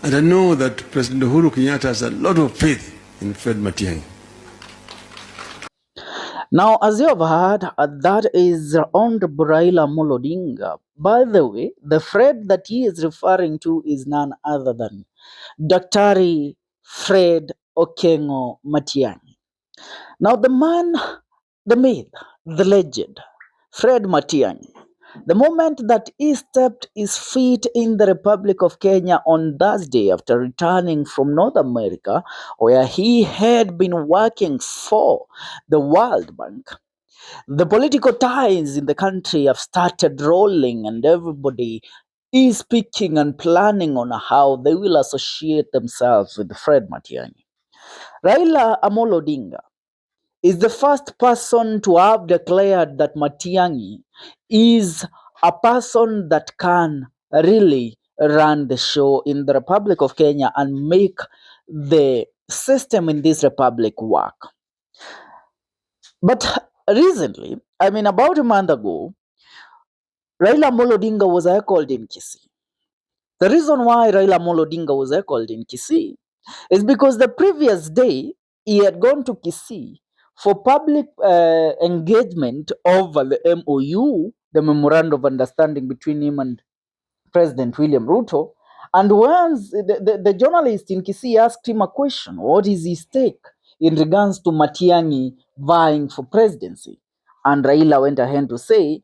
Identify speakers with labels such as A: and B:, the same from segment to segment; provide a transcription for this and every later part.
A: And I know that President Uhuru Kenyatta has a lot of faith in Fred Matiang'i.
B: Now, as you have heard, that is Honorable Raila Amolo Odinga. By the way, the Fred that he is referring to is none other than Daktari Fred Okengo Matiang'i. Now, the man, the myth, the legend, Fred Matiang'i, the moment that he stepped his feet in the Republic of Kenya on Thursday after returning from North America, where he had been working for the World Bank, the political ties in the country have started rolling, and everybody is speaking and planning on how they will associate themselves with Fred Matiang'i. Raila Amolo Odinga is the first person to have declared that Matiang'i is a person that can really run the show in the Republic of Kenya and make the system in this republic work. But recently, about a month ago, Raila Amolo Odinga was called in Kisii. The reason why Raila Amolo Odinga was called in Kisii is because the previous day he had gone to Kisii for public engagement over the MOU, the Memorandum of Understanding between him and President William Ruto. And once the journalist in Kisii asked him a question, what is his take in regards to Matiang'i vying for presidency? And Raila went ahead to say,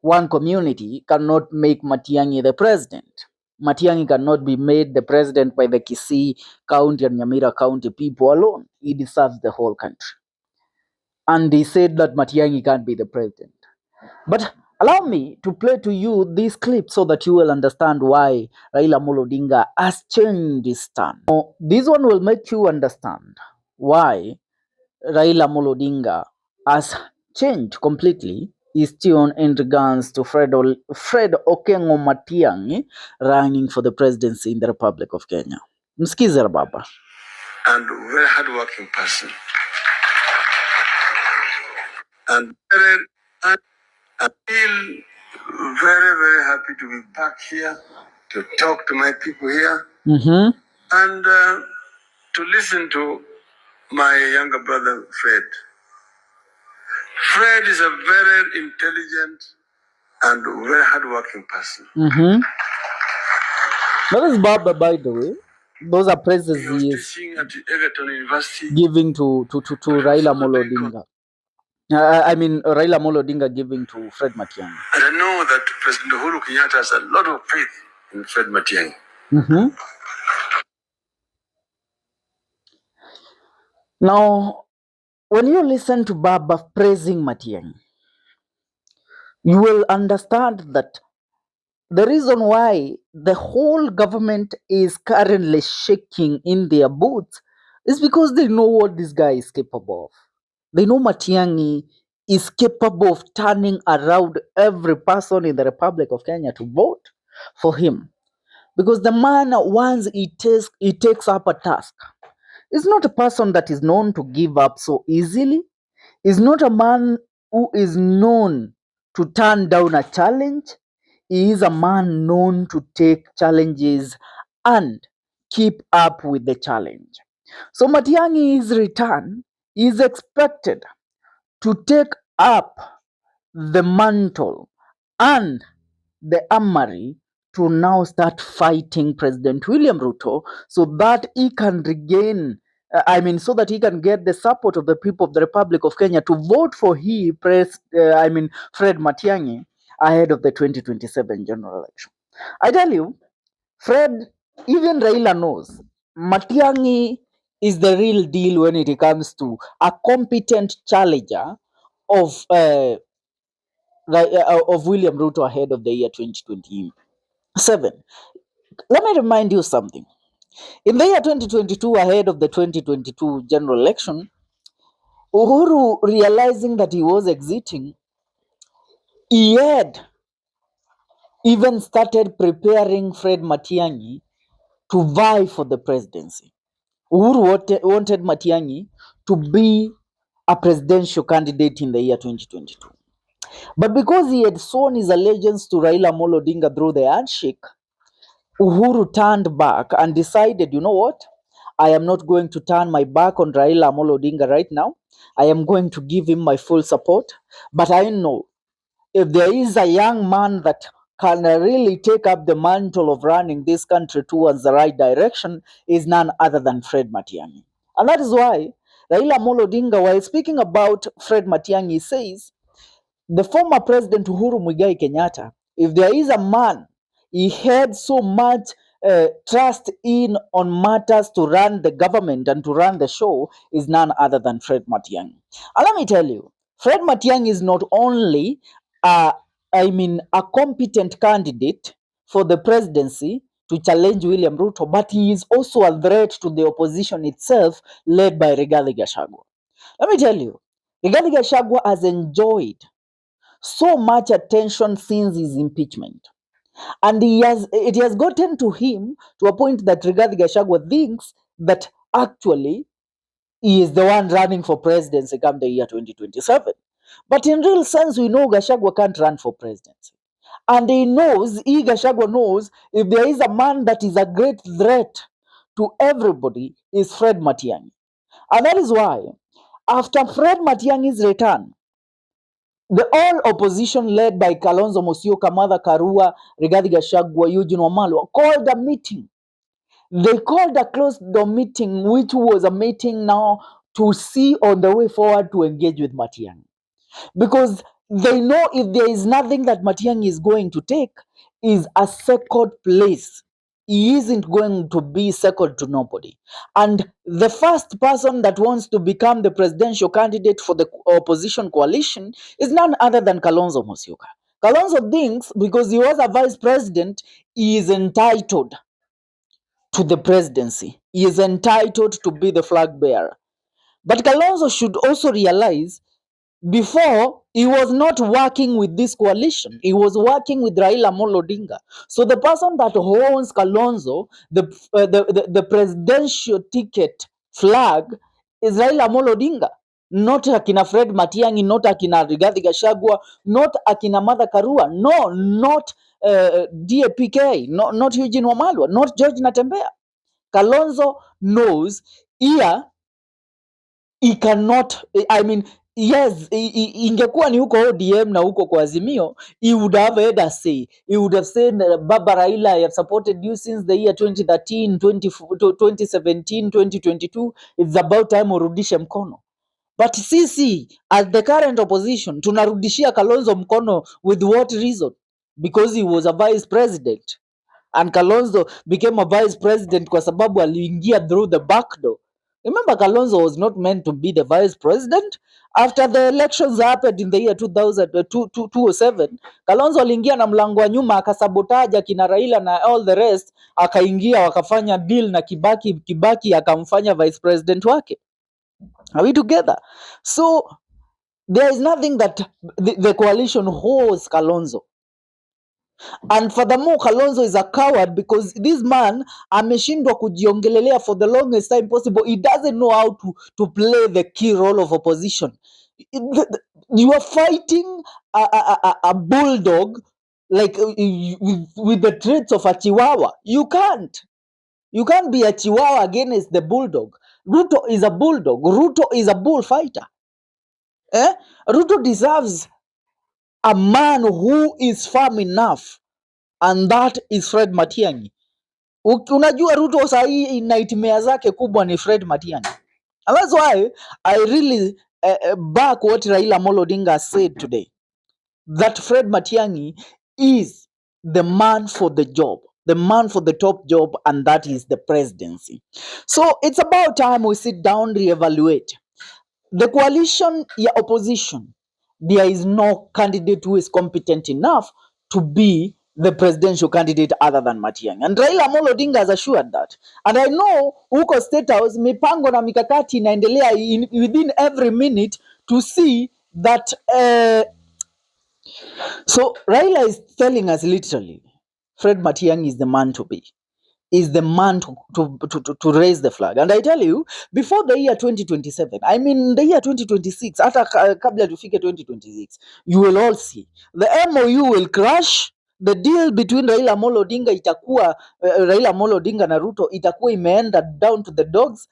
B: one community cannot make Matiang'i the president. Matiang'i cannot be made the president by the Kisii County and Nyamira County people alone. He deserves the whole country. And they said that Matiang'i can't be the president. But allow me to play to you this clip so that you will understand why Raila Amolo Odinga has changed his stand. Now, this one will make you understand why Raila Amolo Odinga has changed completely his tune in regards to Fred Okengo Matiang'i running for the presidency in the Republic of Kenya. Msikize baba.
A: And very hardworking person. And I feel very, very happy to be back here to talk to my people here and to listen to my younger brother, Fred. Fred is a very intelligent and very hardworking person.
B: That is Baba, by the way. Those are praises
A: he was teaching at Egerton University,
B: giving to Raila Amolo Odinga. Raila Amolo Odinga giving to Fred Matiang'i.
A: And I know that President Uhuru Kenyatta has a lot of faith in Fred Matiang'i.
B: Now, when you listen to Baba praising Matiang'i, you will understand that the reason why the whole government is currently shaking in their boots is because they know what this guy is capable of. They know Matiang'i is capable of turning around every person in the Republic of Kenya to vote for him. Because the man, once he takes up a task, is not a person that is known to give up so easily. Is not a man who is known to turn down a challenge. He is a man known to take challenges and keep up with the challenge. So Matiang'i's return is expected to take up the mantle and the armory to now start fighting President William Ruto so that he can regain, so that he can get the support of the people of the Republic of Kenya to vote for Fred Matiang'i ahead of the 2027 general election. I tell you, Fred, even Raila knows Matiang'i is the real deal when it comes to a competent challenger of William Ruto ahead of the year 2027. Let me remind you something. In the year 2022, ahead of the 2022 general election, Uhuru, realizing that he was exiting, he had even started preparing Fred Matiang'i to vie for the presidency. Uhuru wanted Matiang'i to be a presidential candidate in the year 2022. But because he had sworn his allegiance to Raila Amolo Odinga through the handshake, Uhuru turned back and decided, you know what? I am not going to turn my back on Raila Amolo Odinga right now. I am going to give him my full support. But I know if there is a young man that can really take up the mantle of running this country towards the right direction, is none other than Fred Matiang'i. And that is why Raila Amolo Odinga, while speaking about Fred Matiang'i, says the former President Uhuru Muigai Kenyatta, if there is a man he had so much trust in on matters to run the government and to run the show, is none other than Fred Matiang'i. And let me tell you, Fred Matiang'i is not only a competent candidate for the presidency to challenge William Ruto, but he is also a threat to the opposition itself, led by Rigathi Gachagua. Let me tell you, Rigathi Gachagua has enjoyed so much attention since his impeachment. And it has gotten to him to a point that Rigathi Gachagua thinks that actually he is the one running for presidency come the year 2027. But in real sense, we know Gachagua can't run for presidency. And Gachagua knows, if there is a man that is a great threat to everybody, is Fred Matiang'i. And that is why, after Fred Matiang'i's return, the all opposition led by Kalonzo Musyoka, Martha Karua, Rigathi Gachagua, Eugene Wamalwa called a meeting. They called a closed-door meeting, which was a meeting now to see on the way forward to engage with Matiang'i. Because they know if there is nothing that Matiang'i is going to take, is a second place. He isn't going to be second to nobody. And the first person that wants to become the presidential candidate for the opposition coalition is none other than Kalonzo Musyoka. Kalonzo thinks because he was a vice president, he is entitled to the presidency. He is entitled to be the flag bearer. But Kalonzo should also realize, before, he was not working with this coalition. He was working with Raila Amolo Odinga. So the person that owns Kalonzo, the presidential ticket flag, is Raila Amolo Odinga. Not Akina Fred Matiang'i, not Akina Rigathi Gachagua, not Akina Martha Karua, no, not DAPK, not Eugene Wamalwa, not George Natembea. Kalonzo knows here he cannot, yes, ingekuwa ni huko ODM na huko kwa Azimio, he would have had a say. He would have said, Baba Raila, I have supported you since the year 2013, 2017, 2022. It's about time urudishe mkono. But sisi, as the current opposition, tunarudishia Kalonzo mkono with what reason? Because he was a vice president. And Kalonzo became a vice president kwa sababu aliingia through the back door. Remember, Kalonzo was not meant to be the vice president. After the elections happened in the year 2007, Kalonzo aliingia na mlango wa nyuma, akasabotaja kina Raila na all the rest, akaingia wakafanya deal na Kibaki akamfanya vice president wake. Are we together? So there is nothing that the coalition holds Kalonzo. And furthermore, Kalonzo is a coward because this man ameshindwa kujiongelelea for the longest time possible. He doesn't know how to play the key role of opposition. You are fighting a bulldog like with the traits of a chihuahua. You can't be a chihuahua against the bulldog. Ruto is a bulldog. Ruto is a bullfighter. Ruto deserves a man who is firm enough, and that is Fred Matiang'i. Unajua Ruto sahii nightmare zake kubwa ni Fred Matiang'i. And that's why I really back what Raila Amolo Odinga said today, that Fred Matiang'i is the man for the job, the man for the top job, and that is the presidency. So it's about time we sit down, reevaluate. The coalition ya opposition, there is no candidate who is competent enough to be the presidential candidate other than Matiang'i. And Raila Amolo Odinga has assured that. And I know huko State House mipango na mikakati inaendelea within every minute to see that so Raila is telling us literally, Fred Matiang'i is the man to be. Is the man to raise the flag. And I tell you, before the year 2027, I mean the year 2026, hata kabla tufike 2026, you will all see the MOU will crash, the deal between Raila Amolo Odinga itakuwa Raila Amolo Odinga na Ruto itakuwa imeenda down to the dogs,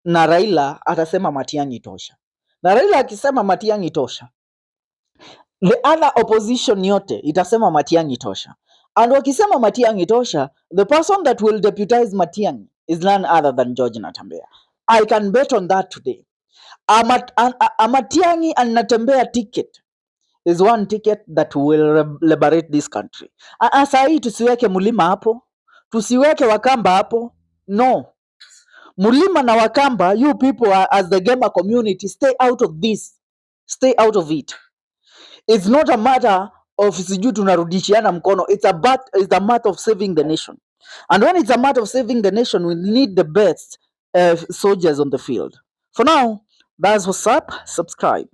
B: na Raila atasema Matiang'i tosha. Na Raila akisema Matiang'i tosha, the other opposition yote itasema Matiang'i tosha. And wakisema Matiang'i tosha, the person that will deputize Matiang'i is none other than George Natembeya. I can bet on that today. Matiang'i and Natembeya ticket is one ticket that will liberate this country. Saa hii tusiweke Mulima hapo, tusiweke Wakamba hapo. No. Mulima na Wakamba, you people are, as the gamer community, stay out of this. Stay out of it. It's not a matter of sijui tunarudishiana mkono. It's a matter of saving the nation. And when it's a matter of saving the nation, we need the best soldiers on the field. For now, that's what's up. Subscribe.